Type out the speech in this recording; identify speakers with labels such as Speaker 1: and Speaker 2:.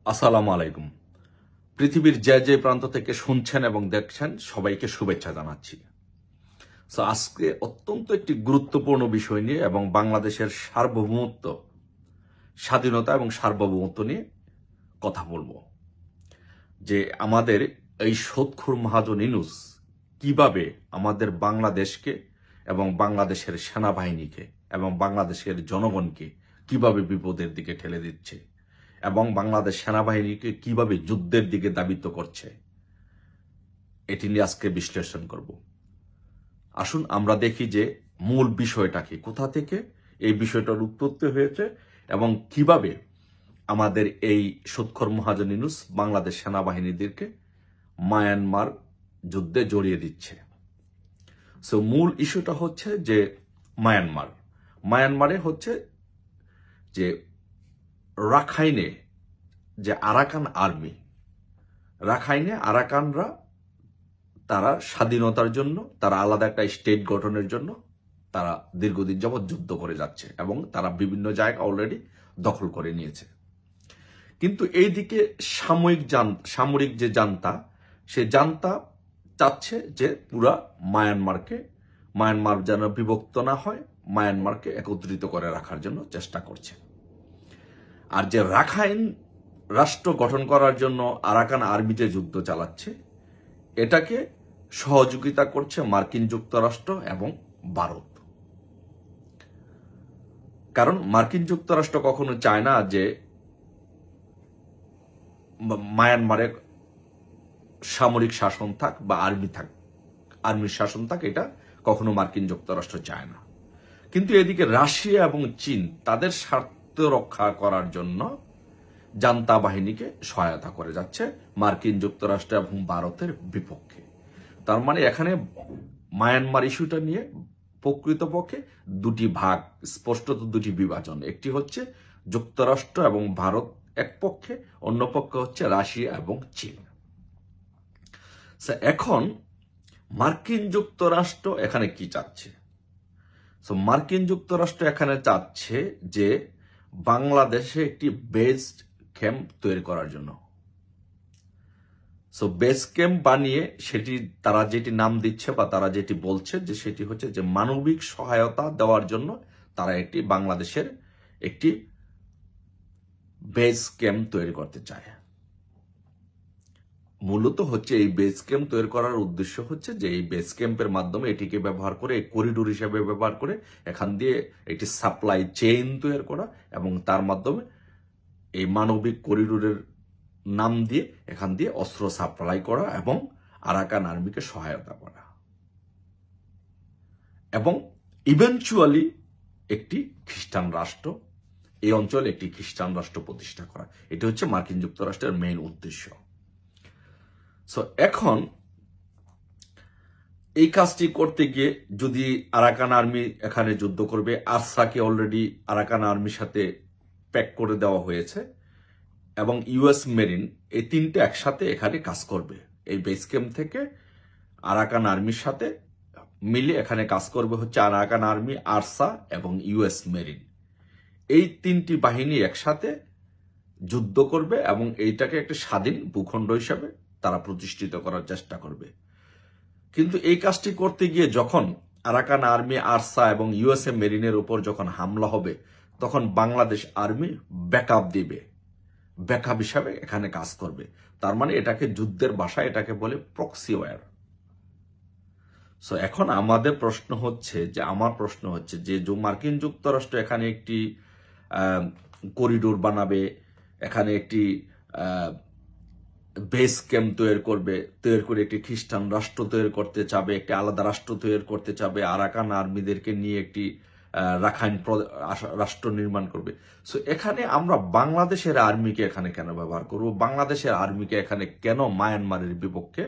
Speaker 1: আসসালামু আলাইকুম। পৃথিবীর যে যে প্রান্ত থেকে শুনছেন এবং দেখছেন সবাইকে শুভেচ্ছা জানাচ্ছি। আজকে অত্যন্ত একটি গুরুত্বপূর্ণ বিষয় নিয়ে এবং বাংলাদেশের সার্বভৌমত্ব, স্বাধীনতা এবং সার্বভৌমত্ব নিয়ে কথা বলবো। যে আমাদের এই সুদখোর মহাজন ইউনূস কিভাবে আমাদের বাংলাদেশকে এবং বাংলাদেশের সেনাবাহিনীকে এবং বাংলাদেশের জনগণকে কিভাবে বিপদের দিকে ঠেলে দিচ্ছে এবং বাংলাদেশ সেনাবাহিনীকে কিভাবে যুদ্ধের দিকে ধাবিত করছে, এটি নিয়ে আজকে বিশ্লেষণ করব। আসুন আমরা দেখি যে মূল বিষয়টা কি, কোথা থেকে এই বিষয়টার উৎপত্তি হয়েছে এবং কিভাবে আমাদের এই সুদখোর মহাজন ইউনূস বাংলাদেশ সেনাবাহিনীদেরকে মায়ানমার যুদ্ধে জড়িয়ে দিচ্ছে। মূল ইস্যুটা হচ্ছে যে মায়ানমারে হচ্ছে যে রাখাইনে যে আরাকান আর্মি, রাখাইনে আরাকানরা তারা স্বাধীনতার জন্য, তারা আলাদা একটা স্টেট গঠনের জন্য তারা দীর্ঘদিন যাবৎ যুদ্ধ করে যাচ্ছে এবং তারা বিভিন্ন জায়গা অলরেডি দখল করে নিয়েছে। কিন্তু এইদিকে সামরিক যে জান্তা, সে জান্তা চাচ্ছে যে পুরা মায়ানমার যেন বিভক্ত না হয়, মায়ানমারকে একত্রিত করে রাখার জন্য চেষ্টা করছে। আর যে রাখাইন রাষ্ট্র গঠন করার জন্য আরাকান আর্মি যে যুদ্ধ চালাচ্ছে, এটাকে সহযোগিতা করছে মার্কিন যুক্তরাষ্ট্র এবং ভারত। কারণ মার্কিন যুক্তরাষ্ট্র কখনো চায় না যে মায়ানমারে সামরিক শাসন থাক বা আর্মির শাসন থাক, এটা কখনো মার্কিন যুক্তরাষ্ট্র চায় না। কিন্তু এদিকে রাশিয়া এবং চীন তাদের স্বার্থ রক্ষা করার জন্য জান্তা বাহিনীকে সহায়তা করে যাচ্ছে মার্কিন যুক্তরাষ্ট্র এবং ভারতের বিপক্ষে। তার মানে এখানে মায়ানমার ইস্যুটা নিয়ে প্রকৃতপক্ষে দুটি ভাগ, স্পষ্টত দুটি বিভাজন। একটি হচ্ছে যুক্তরাষ্ট্র এবং ভারত এক পক্ষে, অন্য পক্ষে হচ্ছে রাশিয়া এবং চীন। এখন মার্কিন যুক্তরাষ্ট্র এখানে কি চাচ্ছে? মার্কিন যুক্তরাষ্ট্র এখানে চাচ্ছে যে বাংলাদেশে একটি বেস ক্যাম্প তৈরি করার জন্য। বেস ক্যাম্প বানিয়ে সেটি তারা যেটি নাম দিচ্ছে বা তারা যেটি বলছে যে সেটি হচ্ছে যে মানবিক সহায়তা দেওয়ার জন্য তারা একটি বাংলাদেশের একটি বেস ক্যাম্প তৈরি করতে চায়। মূলত হচ্ছে এই বেস ক্যাম্প তৈরি করার উদ্দেশ্য হচ্ছে যে এই বেস ক্যাম্পের মাধ্যমে এটিকে ব্যবহার করে, করিডোর হিসেবে ব্যবহার করে এখান দিয়ে একটি সাপ্লাই চেইন তৈরি করা এবং তার মাধ্যমে এই মানবিক করিডোরের নাম দিয়ে এখান দিয়ে অস্ত্র সাপ্লাই করা এবং আরাকান আর্মিকে সহায়তা করা এবং ইভেনচুয়ালি একটি খ্রিস্টান রাষ্ট্র, এই অঞ্চলে একটি খ্রিস্টান রাষ্ট্র প্রতিষ্ঠা করা। এটি হচ্ছে মার্কিন যুক্তরাষ্ট্রের মেইন উদ্দেশ্য। এখন এই কাজটি করতে গিয়ে যদি আরাকান আর্মি এখানে যুদ্ধ করবে, আরসাকে অলরেডি আরাকান আর্মির সাথে প্যাক করে দেওয়া হয়েছে এবং ইউএস মেরিন, এই তিনটে একসাথে এখানে কাজ করবে। এই বেস ক্যাম্প থেকে আরাকান আর্মির সাথে মিলে এখানে কাজ করবে হচ্ছে আরাকান আর্মি, আরসা এবং ইউএস মেরিন। এই তিনটি বাহিনী একসাথে যুদ্ধ করবে এবং এইটাকে একটা স্বাধীন ভূখণ্ড হিসাবে তারা প্রতিষ্ঠিত করার চেষ্টা করবে। কিন্তু এই কাজটি করতে গিয়ে যখন আরাকান আর্মি, আরসা এবং ইউএসএ মেরিনের উপর যখন হামলা হবে, তখন বাংলাদেশ আর্মি ব্যাকআপ দিবে, ব্যাকআপ হিসাবে এখানে কাজ করবে। তার মানে এটাকে যুদ্ধের ভাষায় এটাকে বলে প্রক্সি ওয়্যার। এখন আমার প্রশ্ন হচ্ছে যে মার্কিন যুক্তরাষ্ট্র এখানে একটি করিডোর বানাবে, এখানে একটি বেস ক্যাম্প তৈরি করে একটি খ্রিস্টান রাষ্ট্র তৈরি করতে চাবে, একটি আলাদা রাষ্ট্র তৈরি করতে চাবে, আরাকান আর্মিদেরকে নিয়ে একটি রাখাইন রাষ্ট্র নির্মাণ করবে। এখানে আমরা বাংলাদেশের আর্মিকে এখানে কেন ব্যবহার করব? বাংলাদেশের আর্মিকে এখানে কেন মায়ানমারের বিপক্ষে